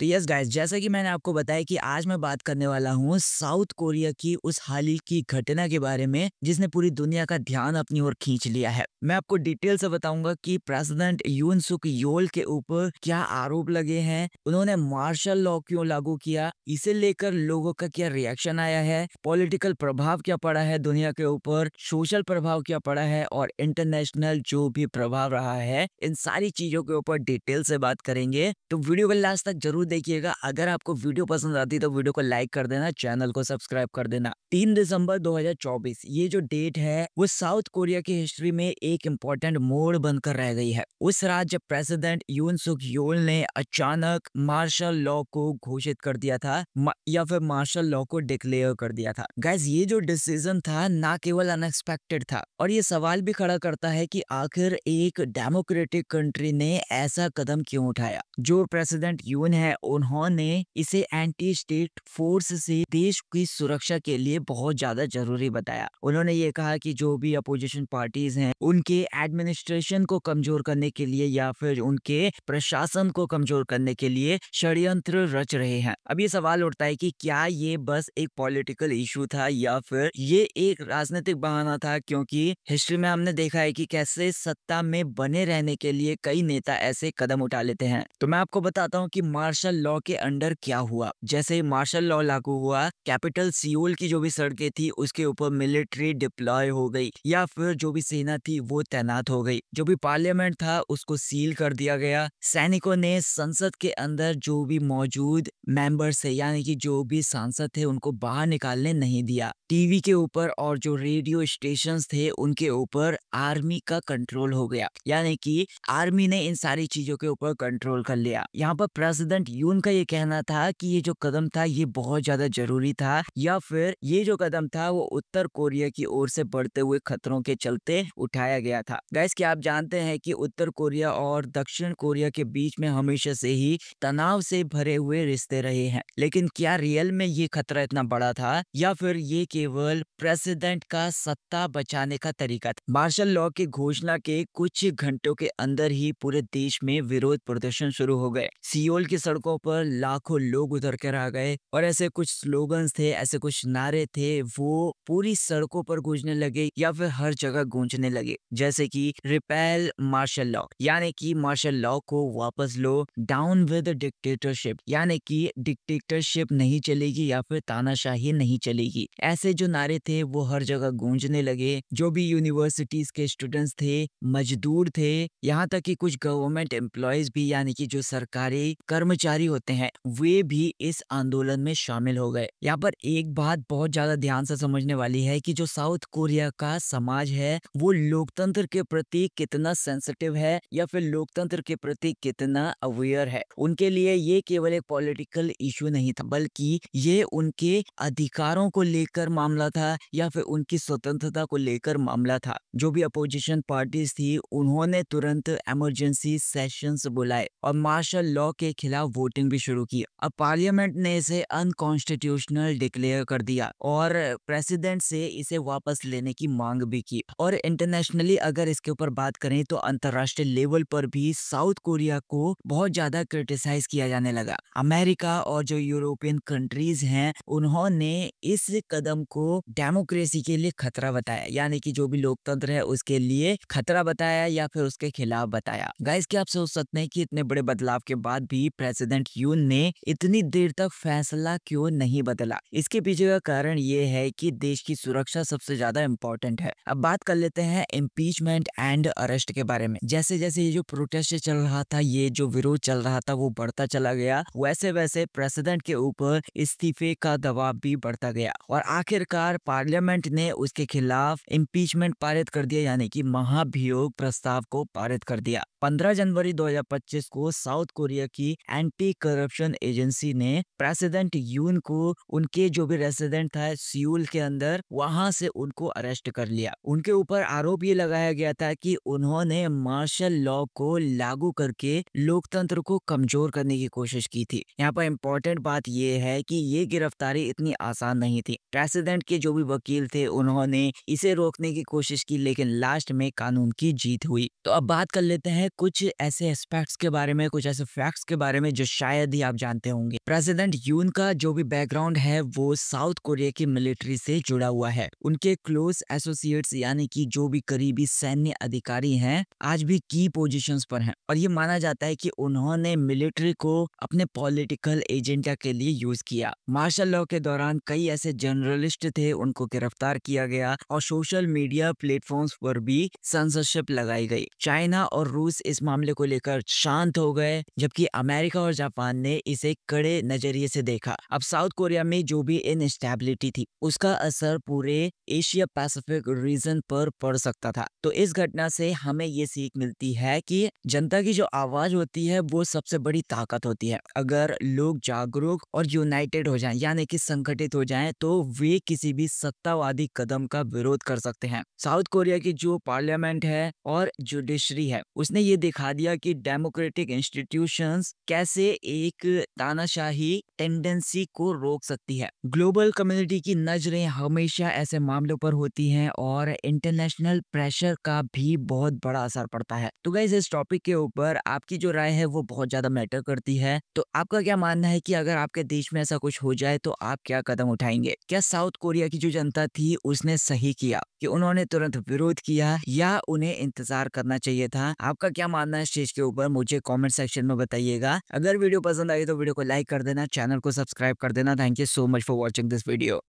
तो yes guys, जैसा कि मैंने आपको बताया कि आज मैं बात करने वाला हूँ साउथ कोरिया की उस हाल ही की घटना के बारे में जिसने पूरी दुनिया का ध्यान अपनी ओर खींच लिया है। मैं आपको डिटेल से बताऊंगा कि प्रेसिडेंट यून सुक योल के ऊपर क्या आरोप लगे हैं, उन्होंने मार्शल लॉ क्यों लागू किया, इसे लेकर लोगों का क्या रिएक्शन आया है, पॉलिटिकल प्रभाव क्या पड़ा है दुनिया के ऊपर, सोशल प्रभाव क्या पड़ा है और इंटरनेशनल जो भी प्रभाव रहा है, इन सारी चीजों के ऊपर डिटेल से बात करेंगे। तो वीडियो को लास्ट तक जरूर देखिएगा। अगर आपको वीडियो पसंद आती तो वीडियो को लाइक कर देना, चैनल को सब्सक्राइब कर देना। 3 दिसंबर 2024 ये जो डेट है वो साउथ कोरिया की हिस्ट्री में एक इम्पोर्टेंट मोड़ बनकर रह गई है। उस रात जब प्रेसिडेंट यून सुक योल ने अचानक मार्शल लॉ को घोषित कर दिया था या फिर मार्शल लॉ को डिक्लेयर कर दिया था। गाइस, ये जो डिसीजन था ना केवल अनएक्सपेक्टेड था और ये सवाल भी खड़ा करता है कि आखिर एक डेमोक्रेटिक कंट्री ने ऐसा कदम क्यों उठाया। जो प्रेसिडेंट यून है उन्होंने इसे एंटी स्टेट फोर्स से देश की सुरक्षा के लिए बहुत ज्यादा जरूरी बताया। उन्होंने ये कहा कि जो भी अपोजिशन पार्टीज हैं उनके एडमिनिस्ट्रेशन को कमजोर करने के लिए या फिर उनके प्रशासन को कमजोर करने के लिए षड्यंत्र रच रहे हैं। अब ये सवाल उठता है कि क्या ये बस एक पॉलिटिकल इशू था या फिर ये एक राजनीतिक बहाना था, क्योंकि हिस्ट्री में हमने देखा है कि कैसे सत्ता में बने रहने के लिए कई नेता ऐसे कदम उठा लेते हैं। तो मैं आपको बताता हूँ कि मार्शल लॉ के अंडर क्या हुआ। जैसे ही मार्शल लॉ लागू हुआ, कैपिटल सियोल की जो भी सड़कें थी उसके ऊपर मिलिट्री डिप्लॉय हो गई या फिर जो भी सेना थी वो तैनात हो गई। जो भी पार्लियामेंट था उसको सील कर दिया गया। सैनिकों ने संसद के अंदर जो भी मौजूद मेंबर्स थे यानी कि जो भी सांसद थे उनको बाहर निकालने नहीं दिया। टीवी के ऊपर और जो रेडियो स्टेशंस थे उनके ऊपर आर्मी का कंट्रोल हो गया, यानी कि आर्मी ने इन सारी चीजों के ऊपर कंट्रोल कर लिया। यहाँ पर प्रेसिडेंट यून का ये कहना था कि ये जो कदम था ये बहुत ज्यादा जरूरी था या फिर ये जो कदम था वो उत्तर कोरिया की ओर से बढ़ते हुए खतरों के चलते उठाया गया था। गाइस, क्या आप जानते हैं कि उत्तर कोरिया और दक्षिण कोरिया के बीच में हमेशा से ही तनाव से भरे हुए रिश्ते रहे हैं, लेकिन क्या रियल में ये खतरा इतना बड़ा था या फिर ये केवल प्रेसिडेंट का सत्ता बचाने का तरीका था। मार्शल लॉ की घोषणा के कुछ घंटों के अंदर ही पूरे देश में विरोध प्रदर्शन शुरू हो गए। सियोल की सड़कों पर लाखों लोग उतर कर आ गए और ऐसे कुछ स्लोगन्स थे, ऐसे कुछ नारे थे, वो पूरी सड़कों पर गूंजने लगे या फिर हर जगह गूंजने लगे, जैसे कि रिपेल मार्शल लॉ यानी कि मार्शल लॉ को वापस लो, डाउन विद डिक्टेटरशिप यानी कि डिक्टेटरशिप नहीं चलेगी या फिर तानाशाही नहीं चलेगी। ऐसे जो नारे थे वो हर जगह गूंजने लगे। जो भी यूनिवर्सिटीज के स्टूडेंट्स थे, मजदूर थे, यहाँ तक कि कुछ गवर्नमेंट एम्प्लॉयज भी यानी कि जो सरकारी कर्मचारी होते हैं वे भी इस आंदोलन में शामिल हो गए। यहाँ पर एक बात बहुत ज्यादा ध्यान से समझने वाली है कि जो साउथ कोरिया का समाज है वो लोकतंत्र के प्रति कितना सेंसिटिव है या फिर लोकतंत्र के प्रति कितना अवेयर है। उनके लिए ये केवल एक पॉलिटिकल इशू नहीं था बल्कि ये उनके अधिकारों को लेकर मामला था या फिर उनकी स्वतंत्रता को लेकर मामला था। जो भी अपोजिशन पार्टीज थी उन्होंने तुरंत इमरजेंसी सेशंस बुलाए और मार्शल लॉ के खिलाफ वोटिंग भी शुरू की। अब पार्लियामेंट ने इसे अनकॉन्स्टिट्यूशनल डिक्लेयर कर दिया और प्रेसिडेंट से इसे वापस लेने की मांग भी की। और इंटरनेशनली अगर इसके ऊपर बात करें तो अंतरराष्ट्रीय लेवल पर भी साउथ कोरिया को बहुत ज्यादा क्रिटिसाइज किया जाने लगा। अमेरिका और जो यूरोपियन कंट्रीज हैं उन्होंने इस कदम को डेमोक्रेसी के लिए खतरा बताया, यानी कि जो भी लोकतंत्र है उसके लिए खतरा बताया या फिर उसके खिलाफ बताया। गाइस, क्या आप सोच सकते हैं कि इतने बड़े बदलाव के बाद भी प्रेसिडेंट यून ने इतनी देर तक फैसला क्यों नहीं बदला? इसके पीछे का कारण ये है कि देश की सुरक्षा सबसे ज्यादा इम्पोर्टेंट है। अब बात कर लेते हैं इम्पीचमेंट एंड अरेस्ट के बारे में। जैसे जैसे ये जो प्रोटेस्ट चल रहा था, ये जो विरोध चल रहा था वो बढ़ता चला गया, वैसे वैसे प्रेसिडेंट के ऊपर इस्तीफे का दबाव भी बढ़ता गया और आखिरकार पार्लियामेंट ने उसके खिलाफ इम्पीचमेंट पारित कर दिया, यानी कि महाभियोग प्रस्ताव को पारित कर दिया। 15 जनवरी 2025 को साउथ कोरिया की एंटी करप्शन एजेंसी ने प्रेसिडेंट यून को उनके जो भी रेसिडेंट था सियोल के अंदर वहां से उनको अरेस्ट कर लिया। उनके ऊपर आरोप ये लगाया गया था कि उन्होंने मार्शल लॉ को लागू करके लोकतंत्र को कमजोर करने की कोशिश की थी। यहाँ पर इम्पोर्टेंट बात यह है कि ये गिरफ्तारी इतनी आसान नहीं थी। प्रेसिडेंट के जो भी वकील थे उन्होंने इसे रोकने की कोशिश की लेकिन लास्ट में कानून की जीत हुई। तो अब बात कर लेते हैं कुछ ऐसे एस्पेक्ट्स के बारे में, कुछ ऐसे फैक्ट्स के बारे में जो शायद ही आप जानते होंगे। प्रेसिडेंट यून का जो भी बैकग्राउंड है वो साउथ कोरिया की मिलिट्री से जुड़ा हुआ है। उनके क्लोज एसोसिएट्स यानी कि जो भी करीबी सैन्य अधिकारी हैं आज भी की पोजीशंस पर हैं और ये माना जाता है कि उन्होंने मिलिट्री को अपने पॉलिटिकल एजेंडा के लिए यूज किया। मार्शल लॉ के दौरान कई ऐसे जर्नलिस्ट थे, उनको गिरफ्तार किया गया और सोशल मीडिया प्लेटफॉर्म्स पर भी सेंसरशिप लगाई गई। चाइना और रूस इस मामले को लेकर शांत हो गए, जबकि अमेरिका और जापान ने इसे कड़े नजरिए से देखा। अब साउथ कोरिया में जो भी इनस्टेबिलिटी थी उसका असर पूरे एशिया पैसिफिक रीजन पर पड़ सकता था। तो इस घटना से हमें ये सीख मिलती है कि जनता की जो आवाज होती है वो सबसे बड़ी ताकत होती है। अगर लोग जागरूक और यूनाइटेड हो जाएं यानी कि संगठित हो जाएं तो वे किसी भी सत्तावादी कदम का विरोध कर सकते हैं। साउथ कोरिया की जो पार्लियामेंट है और जुडिशरी है उसने ये दिखा दिया कि डेमोक्रेटिक इंस्टीट्यूशंस कैसे एक तानाशाही टेंडेंसी को रोक सकती है। ग्लोबल कम्युनिटी की नजरें हमेशा ऐसे मामलों पर होती हैं और इंटरनेशनल प्रेशर का भी बहुत बड़ा असर पड़ता है। तो गाइस इस टॉपिक के ऊपर आपकी जो राय है वो बहुत ज्यादा मैटर करती है। तो आपका क्या मानना है कि अगर आपके देश में ऐसा कुछ हो जाए तो आप क्या कदम उठाएंगे? क्या साउथ कोरिया की जो जनता थी उसने सही किया कि उन्होंने तुरंत विरोध किया या उन्हें इंतजार करना चाहिए था? आपका क्या मानना है इस चीज के ऊपर मुझे कमेंट सेक्शन में बताइएगा। अगर वीडियो पसंद आई तो वीडियो को लाइक कर देना, चैनल को सब्सक्राइब कर देना। Thank you so much for watching this video.